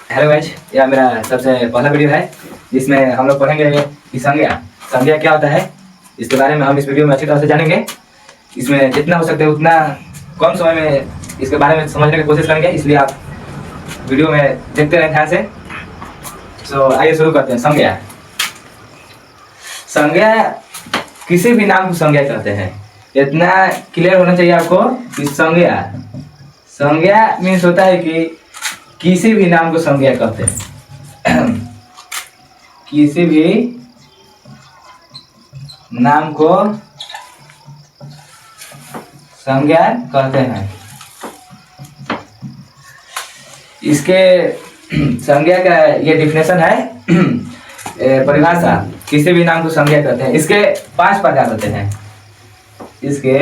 Hello guys, यह मेरा सबसे पहला वीडियो है जिसमें हम लोग पढ़ेंगे कि संज्ञा संज्ञा क्या होता है। इसके बारे में हम इस वीडियो में अच्छी तरह से जानेंगे। इसमें जितना हो सकता है उतना कम समय में इसके बारे में समझने की कोशिश करेंगे, इसलिए आप वीडियो में देखते रहें ध्यान से। तो आइए शुरू करते हैं। संज्ञा संज्ञा किसी भी नाम को संज्ञा कहते हैं। इतना क्लियर होना चाहिए आपको कि संज्ञा संज्ञा मीन्स होता है कि किसी भी नाम को संज्ञा कहते हैं। किसी भी नाम को संज्ञा कहते हैं। इसके संज्ञा का ये डिफिनेशन है, परिभाषा। किसी भी नाम को संज्ञा कहते हैं। इसके 5 प्रकार होते हैं। इसके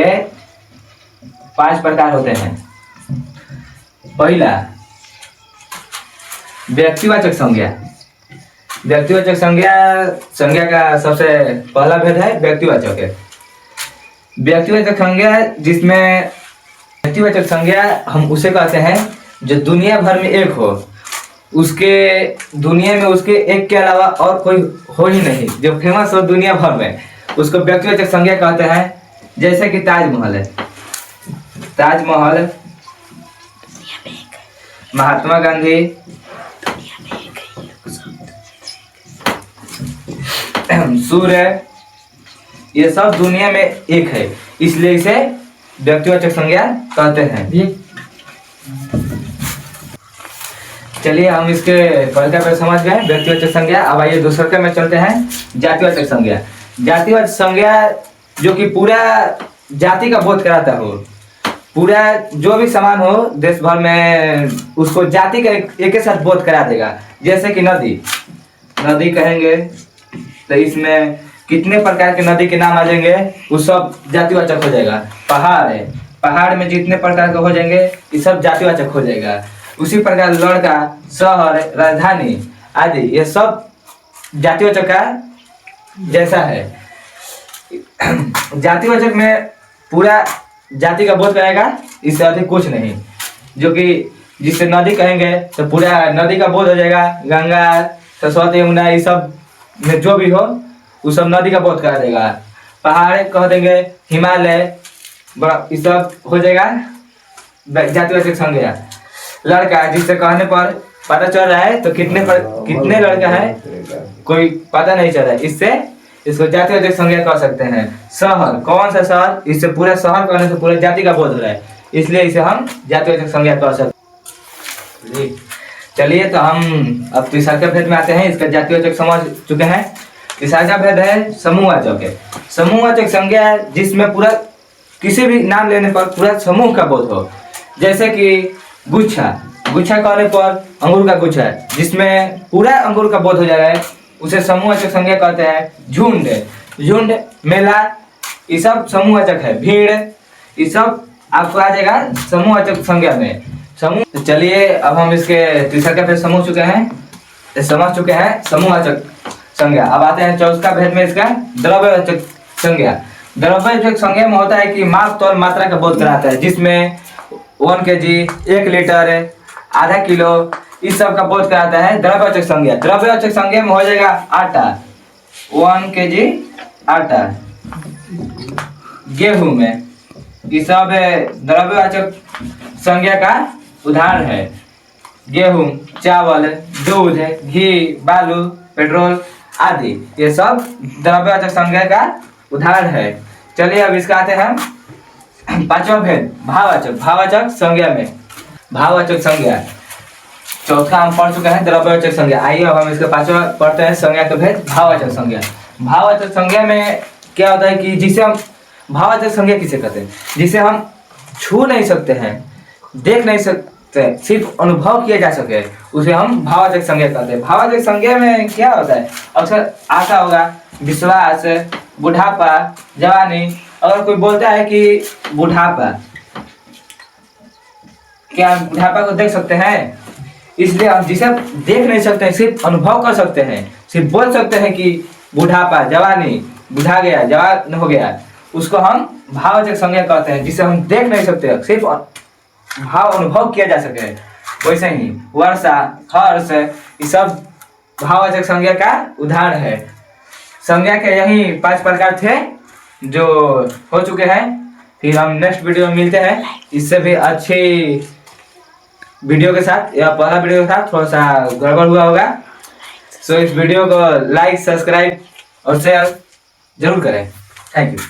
5 प्रकार होते हैं। पहला, व्यक्तिवाचक संज्ञा। व्यक्तिवाचक संज्ञा संज्ञा का सबसे पहला भेद है व्यक्तिवाचक है। व्यक्तिवाचक संज्ञा जिसमें व्यक्तिवाचक संज्ञा हम उसे कहते हैं जो दुनिया भर में एक हो, उसके दुनिया में उसके एक के अलावा और कोई हो ही नहीं, जो फेमस हो दुनिया भर में, उसको व्यक्तिवाचक संज्ञा कहते हैं। जैसे कि ताजमहल है। ताजमहल, महात्मा गांधी, सूर्य, ये सब दुनिया में एक है, इसलिए इसे व्यक्तिवाचक संज्ञा कहते हैं। चलिए हम इसके पहले पे समझ गए व्यक्तिवाचक संज्ञा। अब आइए दूसरे में चलते हैं, जातिवाचक संज्ञा। जातिवाचक संज्ञा जो कि पूरा जाति का बोध कराता हो, पूरा जो भी समान हो देश भर में उसको जाति का एक के साथ बोध करा देगा। जैसे कि नदी, नदी कहेंगे तो इसमें कितने प्रकार के नदी के नाम आ जाएंगे, वो सब जातिवाचक हो जाएगा। पहाड़ है, पहाड़ में जितने प्रकार के हो जाएंगे ये सब जातिवाचक हो जाएगा। उसी प्रकार लड़का, शहर, राजधानी आदि ये सब जातिवाचक का जैसा है। जातिवाचक में पूरा जाति का बोध कराएगा, इससे अधिक कुछ नहीं। जो कि जिससे नदी कहेंगे तो पूरा नदी का बोध हो जाएगा। गंगा, सरस्वती, यमुना, ये सब में जो भी हो वो सब नदी का बोध करा देगा। पहाड़ कह देंगे, हिमालय, ये सब हो जाएगा जातिवाचक संज्ञा। लड़का जिससे कहने पर पता चल रहा है तो कितने लड़का है कोई पता नहीं चल रहा है, इससे इसको जातिवाचक संज्ञा कह सकते हैं। शहर, कौन सा शहर, इससे पूरा शहर कहने से पूरे जाति का बोध हो रहा है, इसलिए इसे हम जातिवाचक संज्ञा कह सकते हैं। चलिए तो हम अब तीसरा भेद में आते हैं। इसका जातिवाचक समझ चुके हैं। तीसरा भेद है समूहवाचक है। समूहवाचक संज्ञा जिसमें पूरा किसी भी नाम लेने पर पूरा समूह का बोध हो। जैसे कि गुच्छा, गुच्छा कहने पर अंगूर का गुच्छा है, जिसमें पूरा अंगूर का बोध हो जा रहा है, उसे समूहवाचक संज्ञा कहते हैं। झुंड, झुंड, मेला, ये सब समूहवाचक है। भीड़, ये सब आपको आ जाएगा समूहवाचक संज्ञा में। समूह, तो चलिए अब हम इसके तीसरा भेद समझ चुके हैं समूहवाचक संज्ञा। अब आते हैं चौथा भेद में, इसका द्रव्यवाचक संज्ञा। द्रव्यवाचक संज्ञा में होता है कि माप तौल मात्रा का बोध कराता है, जिसमें 1 kg, 1 लीटर, आधा किलो, इस सब का बोध कराता है द्रव्यवाचक संज्ञा। द्रव्यवाचक संज्ञा में हो जाएगा आटा, 1 kg आटा, गेहूं में, ये सब द्रव्यवाचक संज्ञा का उदाहरण है। गेहूं, चावल, दूध, घी, बालू, पेट्रोल आदि ये सब द्रव्यवाचक संज्ञा का उदाहरण है। चलिए अब इसका आते हैं पांचवा भेद, भाववाचक। भाववाचक संज्ञा में, भाववाचक संज्ञा चौथा हम पढ़ चुके हैं द्रव्यवाचक संज्ञा। आइए अब हम इसका पांचवा पढ़ते हैं संज्ञा का भेद, भाववाचक संज्ञा। भाववाचक संज्ञा में क्या होता है कि जिसे हम भाववाचक संज्ञा किसे कहते हैं, जिसे हम छू नहीं सकते हैं, देख नहीं सकते, सिर्फ अनुभव किया जा सके, उसे हम भाववाचक संज्ञा कहते हैं। भाववाचक संज्ञा में क्या होता है, अक्सर आता होगा विश्वास, बुढ़ापा, जवानी। अगर कोई बोलता है कि बुढ़ापा, क्या बुढ़ापा को देख सकते हैं, इसलिए हम जिसे देख नहीं सकते हैं सिर्फ अनुभव कर सकते हैं, सिर्फ बोल सकते हैं कि बुढ़ापा, जवानी, बुढ़ा गया, जवान हो गया, उसको हम भाववाचक संज्ञा कहते हैं। जिसे हम देख नहीं सकते, सिर्फ भाव अनुभव किया जा सके, वैसे ही वर्षा, हर्ष, ये सब भाववाचक संज्ञा का उदाहरण है। संज्ञा के यही 5 प्रकार थे जो हो चुके हैं। फिर हम नेक्स्ट वीडियो में मिलते हैं इससे भी अच्छी वीडियो के साथ, या पहला वीडियो के साथ थोड़ा सा गड़बड़ हुआ होगा। सो इस वीडियो को लाइक, सब्सक्राइब और शेयर जरूर करें। Thank you.